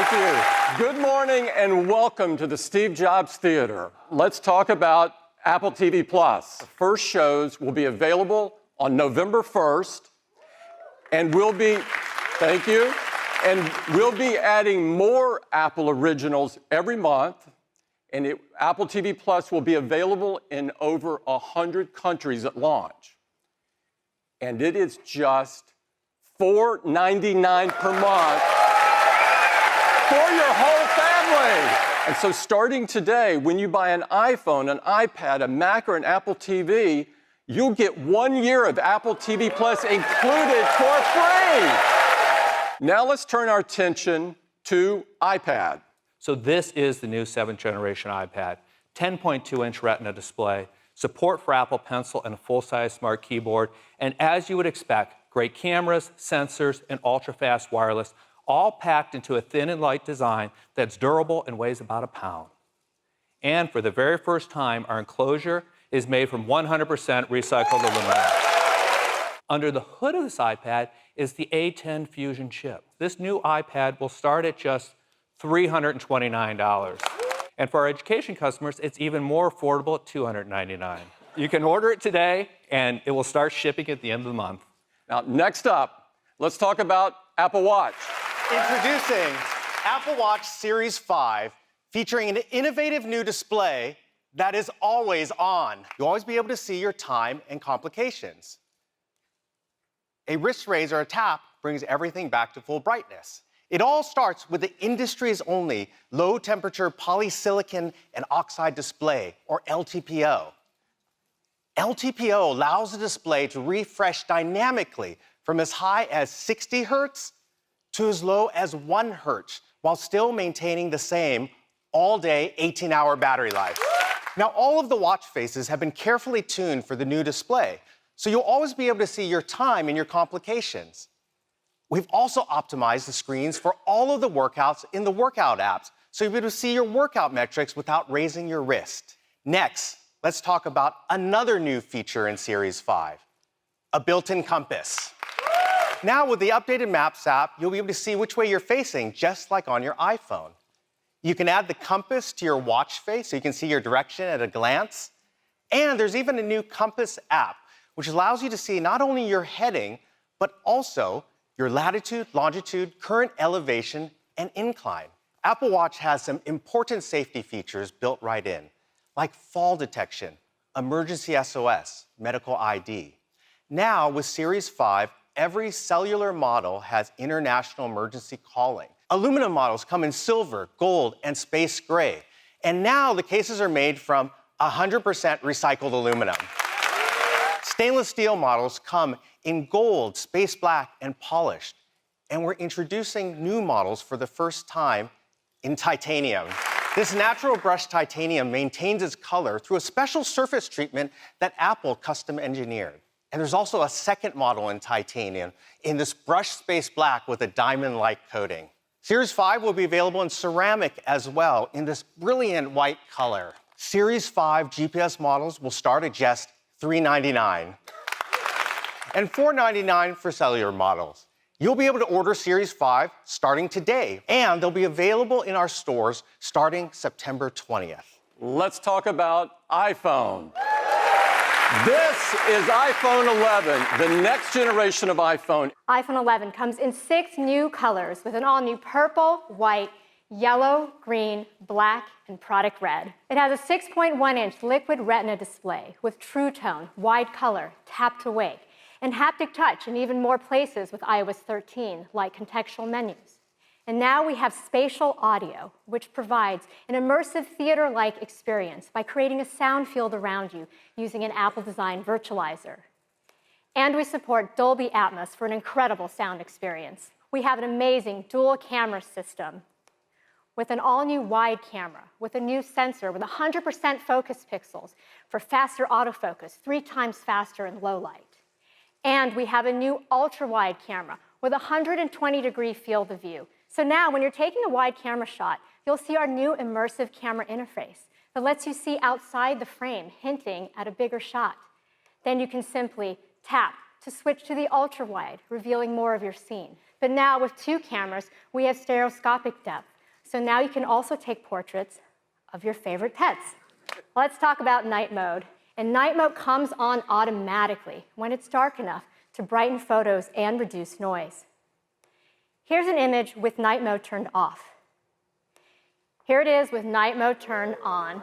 Thank you. Good morning and welcome to the Steve Jobs Theater. Let's talk about Apple TV+. The first shows will be available on November 1st, and thank you, and we'll be adding more Apple originals every month, and Apple TV+ will be available in over 100 countries at launch. And it is just $4.99 per month for your whole family. And so starting today, when you buy an iPhone, an iPad, a Mac, or an Apple TV, you'll get 1 year of Apple TV+ included for free. Now let's turn our attention to iPad. So this is the new 7th generation iPad, 10.2-inch Retina display, support for Apple Pencil and a full-size smart keyboard, and as you would expect, great cameras, sensors, and ultra-fast wireless, all packed into a thin and light design that's durable and weighs about a pound. And for the very first time, our enclosure is made from 100% recycled aluminum. Under the hood of this iPad is the A10 Fusion chip. This new iPad will start at just $329. And for our education customers, it's even more affordable at $299. You can order it today, and it will start shipping at the end of the month. Now, next up, let's talk about Apple Watch. Introducing Apple Watch Series 5, featuring an innovative new display that is always on. You'll always be able to see your time and complications. A wrist raise or a tap brings everything back to full brightness. It all starts with the industry's only low-temperature polysilicon and oxide display, or LTPO. LTPO allows the display to refresh dynamically from as high as 60 hertz to as low as 1 hertz, while still maintaining the same all-day 18-hour battery life. Now, all of the watch faces have been carefully tuned for the new display, so you'll always be able to see your time and your complications. We've also optimized the screens for all of the workouts in the workout apps, so you'll be able to see your workout metrics without raising your wrist. Next, let's talk about another new feature in Series 5, a built-in compass. Now, with the updated Maps app, you'll be able to see which way you're facing, just like on your iPhone. You can add the compass to your watch face so you can see your direction at a glance. And there's even a new compass app, which allows you to see not only your heading, but also your latitude, longitude, current elevation, and incline. Apple Watch has some important safety features built right in, like fall detection, emergency SOS, medical ID. Now, with Series 5, every cellular model has international emergency calling. Aluminum models come in silver, gold, and space gray. And now the cases are made from 100% recycled aluminum. Stainless steel models come in gold, space black, and polished. And we're introducing new models for the first time in titanium. This natural brushed titanium maintains its color through a special surface treatment that Apple custom engineered. And there's also a second model in titanium in this brushed space black with a diamond-like coating. Series 5 will be available in ceramic as well in this brilliant white color. Series 5 GPS models will start at just $399 and $499 for cellular models. You'll be able to order Series 5 starting today, and they'll be available in our stores starting September 20th. Let's talk about iPhone. This is iPhone 11, the next generation of iPhone. iPhone 11 comes in 6 new colors with an all-new purple, white, yellow, green, black, and product red. It has a 6.1-inch liquid Retina display with True Tone, wide color, tap to wake, and haptic touch in even more places with iOS 13, like contextual menus. And now we have spatial audio, which provides an immersive theater-like experience by creating a sound field around you using an Apple-designed virtualizer. And we support Dolby Atmos for an incredible sound experience. We have an amazing dual camera system with an all-new wide camera, with a new sensor with 100% focus pixels for faster autofocus, 3 times faster in low light. And we have a new ultra-wide camera with a 120-degree field of view. So now, when you're taking a wide camera shot, you'll see our new immersive camera interface that lets you see outside the frame, hinting at a bigger shot. Then you can simply tap to switch to the ultra-wide, revealing more of your scene. But now with 2 cameras, we have stereoscopic depth. So now you can also take portraits of your favorite pets. Let's talk about night mode. And night mode comes on automatically when it's dark enough to brighten photos and reduce noise. Here's an image with night mode turned off. Here it is with night mode turned on.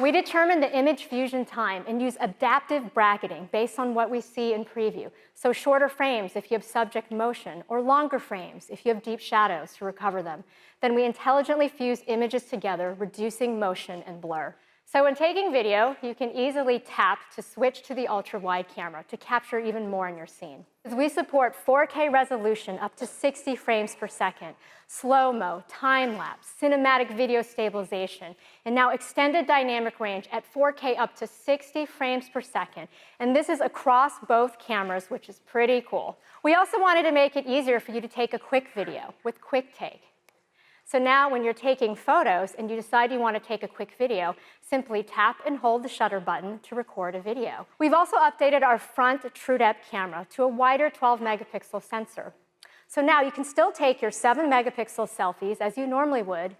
We determine the image fusion time and use adaptive bracketing based on what we see in preview. So shorter frames if you have subject motion, or longer frames if you have deep shadows to recover them. Then we intelligently fuse images together, reducing motion and blur. So when taking video, you can easily tap to switch to the ultra-wide camera to capture even more in your scene. We support 4K resolution up to 60 frames per second, slow-mo, time-lapse, cinematic video stabilization, and now extended dynamic range at 4K up to 60 frames per second. And this is across both cameras, which is pretty cool. We also wanted to make it easier for you to take a quick video with QuickTake. So now when you're taking photos and you decide you want to take a quick video, simply tap and hold the shutter button to record a video. We've also updated our front TrueDepth camera to a wider 12-megapixel sensor. So now you can still take your 7-megapixel selfies as you normally would,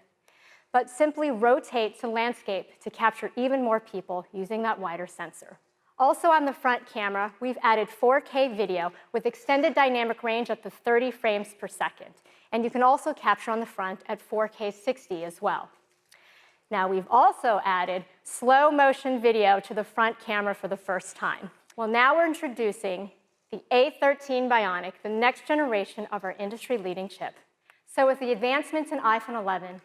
but simply rotate to landscape to capture even more people using that wider sensor. Also on the front camera, we've added 4K video with extended dynamic range up to 30 frames per second. And you can also capture on the front at 4K 60 as well. Now we've also added slow motion video to the front camera for the first time. Well, now we're introducing the A13 Bionic, the next generation of our industry-leading chip. So with the advancements in iPhone 11,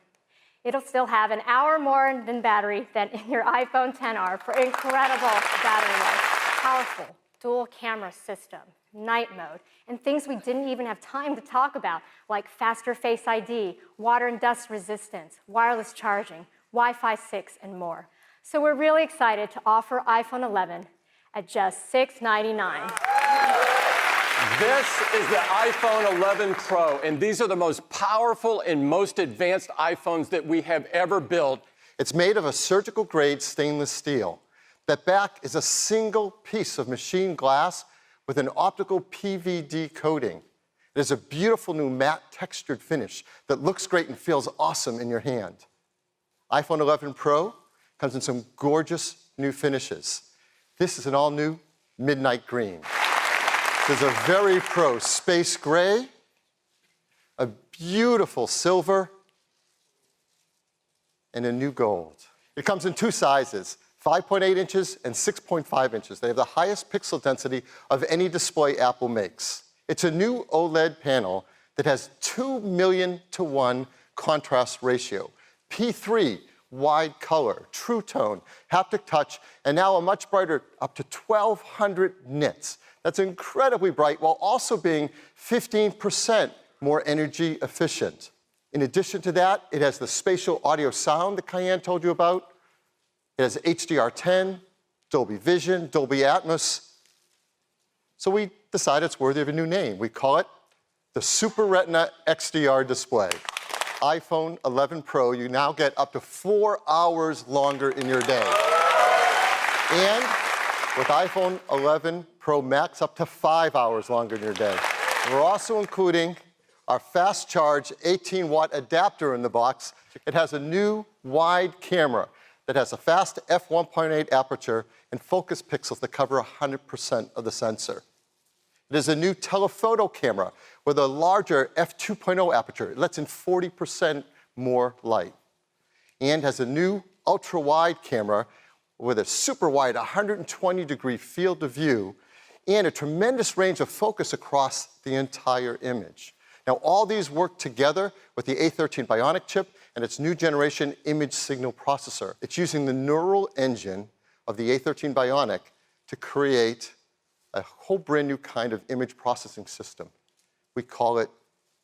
it'll still have an hour more than battery than in your iPhone XR for incredible battery life. Powerful dual camera system, night mode, and things we didn't even have time to talk about, like faster Face ID, water and dust resistance, wireless charging, Wi-Fi 6, and more. So we're really excited to offer iPhone 11 at just $699. This is the iPhone 11 Pro, and these are the most powerful and most advanced iPhones that we have ever built. It's made of a surgical-grade stainless steel. That back is a single piece of machined glass with an optical PVD coating. It is a beautiful new matte textured finish that looks great and feels awesome in your hand. iPhone 11 Pro comes in some gorgeous new finishes. This is an all-new midnight green. There's a very pro space gray, a beautiful silver, and a new gold. It comes in 2 sizes, 5.8 inches and 6.5 inches. They have the highest pixel density of any display Apple makes. It's a new OLED panel that has 2 million to 1 contrast ratio, P3 wide color, true tone, haptic touch, and now a much brighter, up to 1,200 nits. That's incredibly bright while also being 15% more energy efficient. In addition to that, it has the spatial audio sound that Cayenne told you about. It has HDR10, Dolby Vision, Dolby Atmos. So we decided it's worthy of a new name. We call it the Super Retina XDR display. iPhone 11 Pro, you now get up to 4 hours longer in your day. And with iPhone 11 Pro Max, up to 5 hours longer in your day. We're also including our fast charge 18-watt adapter in the box. It has a new wide camera that has a fast f1.8 aperture and focus pixels that cover 100% of the sensor. It is a new telephoto camera with a larger f2.0 aperture. It lets in 40% more light. And has a new ultra-wide camera with a super wide 120-degree field of view and a tremendous range of focus across the entire image. Now, all these work together with the A13 Bionic chip and its new generation image signal processor. It's using the neural engine of the A13 Bionic to create a whole brand new kind of image processing system. We call it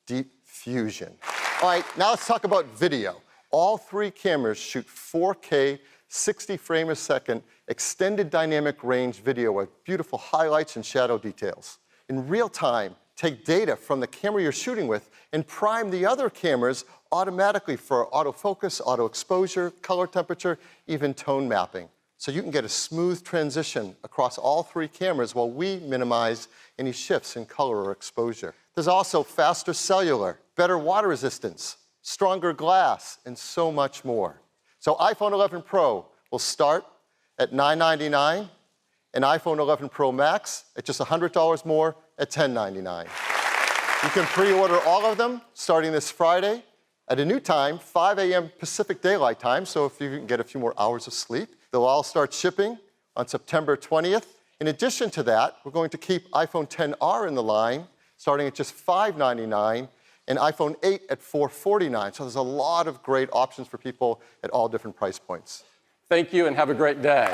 Deep Fusion. All right, now let's talk about video. All 3 cameras shoot 4K, 60 frames a second, extended dynamic range video with beautiful highlights and shadow details. In real time, take data from the camera you're shooting with and prime the other cameras automatically for autofocus, auto exposure, color temperature, even tone mapping. So you can get a smooth transition across all three cameras while we minimize any shifts in color or exposure. There's also faster cellular, better water resistance, stronger glass, and so much more. So iPhone 11 Pro will start at $999, and iPhone 11 Pro Max at just $100 more at $1099. You can pre-order all of them starting this Friday at a new time, 5 a.m. Pacific Daylight Time, so if you can get a few more hours of sleep. They'll all start shipping on September 20th. In addition to that, we're going to keep iPhone XR in the line, starting at just $599, and iPhone 8 at $449. So there's a lot of great options for people at all different price points. Thank you and have a great day.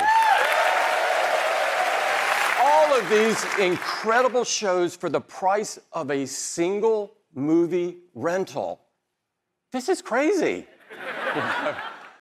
All of these incredible shows for the price of a single movie rental. This is crazy.